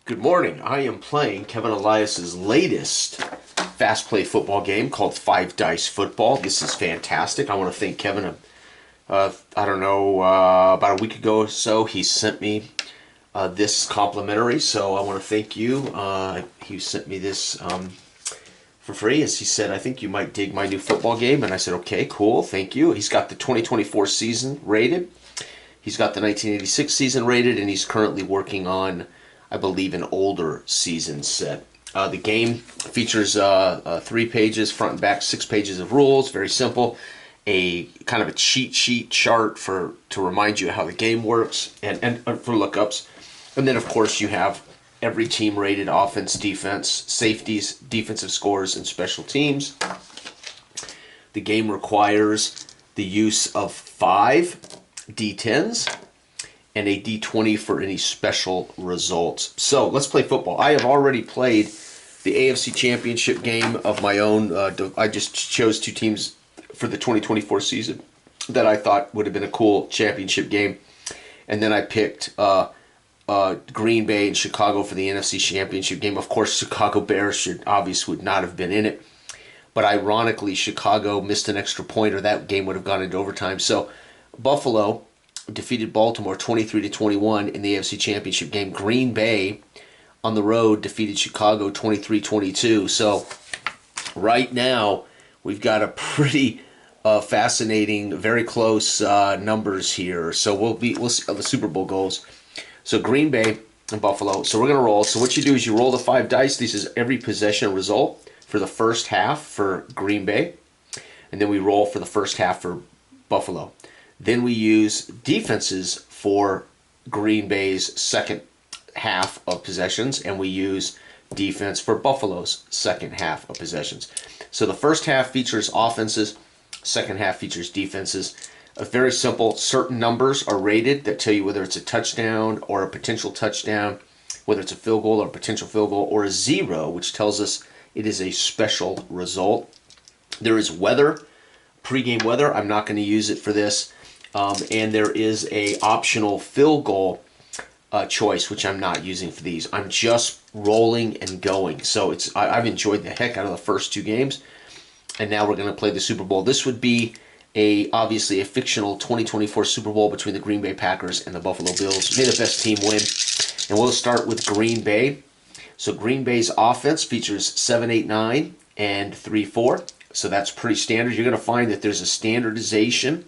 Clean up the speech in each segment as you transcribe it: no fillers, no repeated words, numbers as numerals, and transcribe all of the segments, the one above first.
Good morning. I am playing Kevin Elias's latest fast play football game called Five Dice Football. This is fantastic. I want to thank Kevin. I don't know, about a week ago or so, he sent me this complimentary. So I want to thank you. He sent me this for free, as he said, I think you might dig my new football game. And I said, okay, cool, thank you. He's got the 2024 season rated. He's got the 1986 season rated, and he's currently working on, I believe, an older season set. The game features 3 pages, front and back, 6 pages of rules. Very simple. A kind of a cheat sheet chart to remind you how the game works and for lookups. And then, of course, you have every team rated: offense, defense, safeties, defensive scores, and special teams. The game requires the use of 5 D10s and a D20 for any special results. So let's play football. I have already played the AFC Championship game of my own. I just chose 2 teams for the 2024 season that I thought would have been a cool championship game. And then I picked Green Bay and Chicago for the NFC Championship game. Of course, Chicago Bears would not have been in it. But ironically, Chicago missed an extra point, or that game would have gone into overtime. So Buffalo defeated Baltimore 23-21 in the AFC Championship game. Green Bay on the road defeated Chicago 23-22. So right now we've got a pretty fascinating, very close numbers here. So we'll see how the Super Bowl goes. So Green Bay and Buffalo. So we're gonna roll. So what you do is you roll the 5 dice. This is every possession result for the first half for Green Bay, and then we roll for the first half for Buffalo. Then we use defenses for Green Bay's second half of possessions, and we use defense for Buffalo's second half of possessions. So the first half features offenses, second half features defenses. Very simple. Certain numbers are rated that tell you whether it's a touchdown or a potential touchdown, whether it's a field goal or a potential field goal, or a 0, which tells us it is a special result. There is weather, pregame weather. I'm not going to use it for this. And there is a optional field goal choice, which I'm not using for these. I'm just rolling and going. So I've enjoyed the heck out of the first 2 games, and now we're going to play the Super Bowl. This would be obviously a fictional 2024 Super Bowl between the Green Bay Packers and the Buffalo Bills. May the best team win. And we'll start with Green Bay. So Green Bay's offense features 7-8-9 and 3-4. So that's pretty standard. You're going to find that there's a standardization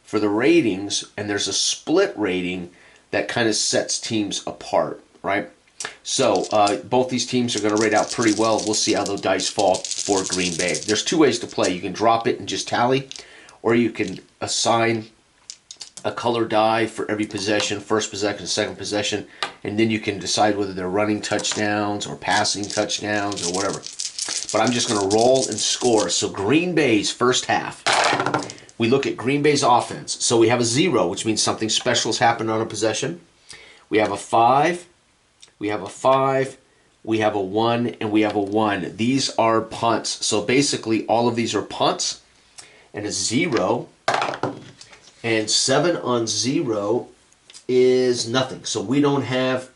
for the ratings, and there's a split rating that kind of sets teams apart, right? So both these teams are going to rate out pretty well. We'll see how the dice fall for Green Bay. There's 2 ways to play. You can drop it and just tally, or you can assign a color die for every possession, first possession, second possession, and then you can decide whether they're running touchdowns or passing touchdowns or whatever. But I'm just going to roll and score. So Green Bay's first half. We look at Green Bay's offense. So we have a 0, which means something special has happened on a possession. We have a 5. We have a 5. We have a 1. And we have a 1. These are punts. So basically all of these are punts. And a 0. And 7 on 0 is nothing. So we don't have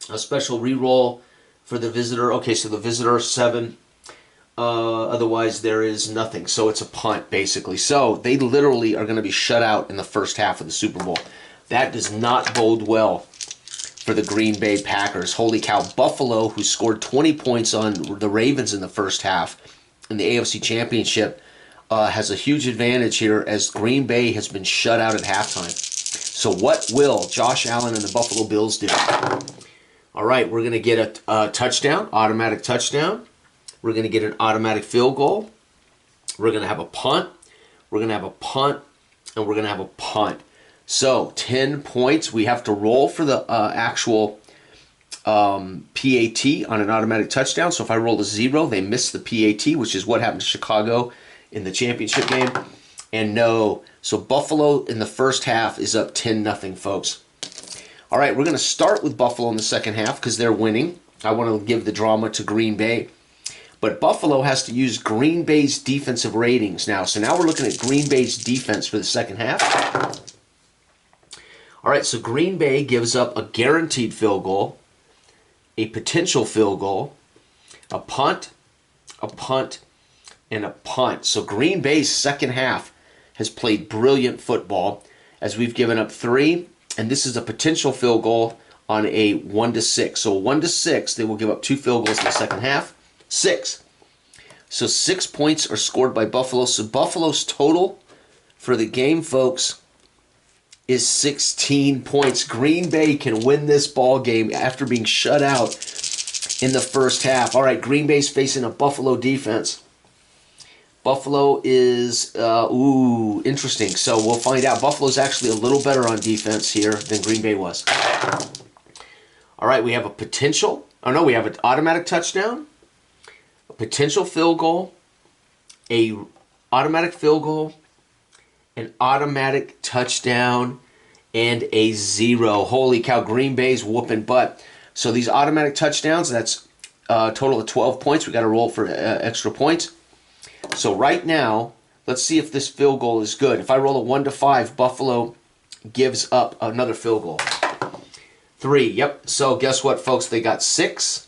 a special reroll for the visitor. Okay, so the visitor 7. Otherwise, there is nothing. So it's a punt, basically. So they literally are going to be shut out in the first half of the Super Bowl. That does not bode well for the Green Bay Packers. Holy cow. Buffalo, who scored 20 points on the Ravens in the first half in the AFC Championship, has a huge advantage here, as Green Bay has been shut out at halftime. So what will Josh Allen and the Buffalo Bills do? All right, we're going to get a touchdown, automatic touchdown. We're going to get an automatic field goal. We're going to have a punt. We're going to have a punt. And we're going to have a punt. So 10 points. We have to roll for the actual PAT on an automatic touchdown. So if I roll a 0, they miss the PAT, which is what happened to Chicago in the championship game. And no. So Buffalo in the first half is up 10-0, folks. All right, we're going to start with Buffalo in the second half because they're winning. I want to give the drama to Green Bay. But Buffalo has to use Green Bay's defensive ratings now. So now we're looking at Green Bay's defense for the second half. All right, so Green Bay gives up a guaranteed field goal a potential field goal, a punt, and a punt. So Green Bay's second half has played brilliant football as we've given up 3, and this is a potential field goal on a 1-6. So 1-6, they will give up 2 field goals in the second half. 6. So 6 points are scored by Buffalo. So Buffalo's total for the game, folks, is 16 points. Green Bay can win this ball game after being shut out in the first half. All right, Green Bay's facing a Buffalo defense. Buffalo is, interesting. So we'll find out. Buffalo's actually a little better on defense here than Green Bay was. All right, we have a potential. Oh, no, we have an automatic touchdown, a potential field goal, a automatic field goal, an automatic touchdown, and a 0. Holy cow, Green Bay's whooping butt. So these automatic touchdowns, that's a total of 12 points. We got to roll for extra points. So right now, let's see if this field goal is good. If I roll a 1-5, Buffalo gives up another field goal. 3, yep. So guess what, folks? They got 6,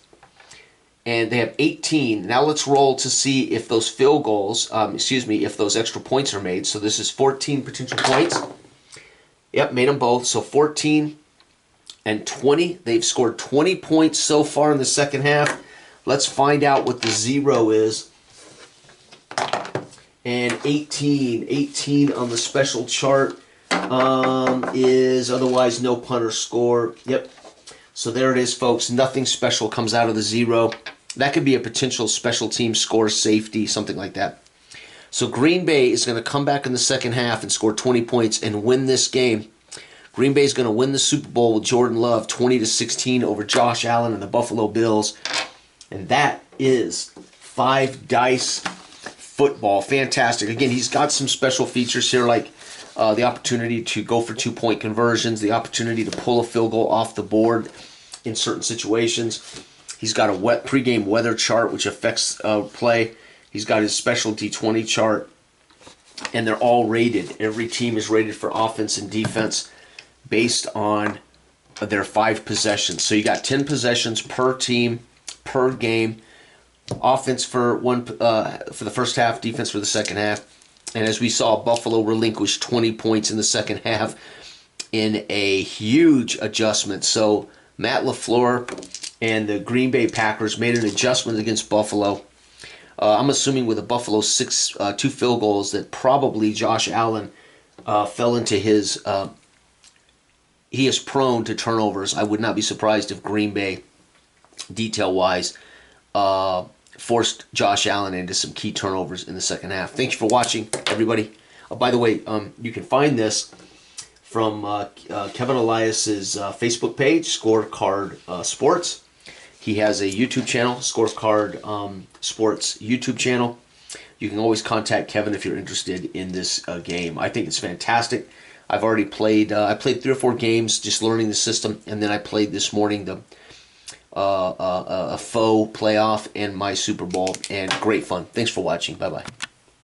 and they have 18. Now let's roll to see if those field goals, if those extra points are made. So this is 14 potential points. Yep, made them both. So 14 and 20. They've scored 20 points so far in the second half. Let's find out what the 0 is. And 18 on the special chart is otherwise no punter score. Yep. So there it is, folks. Nothing special comes out of the 0. That could be a potential special team score, safety, something like that. So Green Bay is going to come back in the second half and score 20 points and win this game. Green Bay is going to win the Super Bowl with Jordan Love 20-16 over Josh Allen and the Buffalo Bills. And that is 5 Dice football. Fantastic. Again, he's got some special features here, like the opportunity to go for 2-point conversions, the opportunity to pull a field goal off the board in certain situations. He's got a pregame weather chart, which affects play. He's got his special D20 chart, and they're all rated. Every team is rated for offense and defense based on their 5 possessions. So you got 10 possessions per team, per game. Offense for the first half, defense for the second half. And as we saw, Buffalo relinquished 20 points in the second half in a huge adjustment. So Matt LaFleur and the Green Bay Packers made an adjustment against Buffalo. I'm assuming with the Buffalo 2 field goals that probably Josh Allen fell into his... he is prone to turnovers. I would not be surprised if Green Bay, detail-wise, forced Josh Allen into some key turnovers in the second half. Thank you for watching, everybody. By the way, you can find this from Kevin Elias's Facebook page, Scorecard Sports. He has a YouTube channel, Scorecard Sports YouTube channel. You can always contact Kevin if you're interested in this game. I think it's fantastic. I've already played. I played 3 or 4 games, just learning the system, and then I played this morning the a faux playoff and my Super Bowl, and great fun. Thanks for watching. Bye-bye.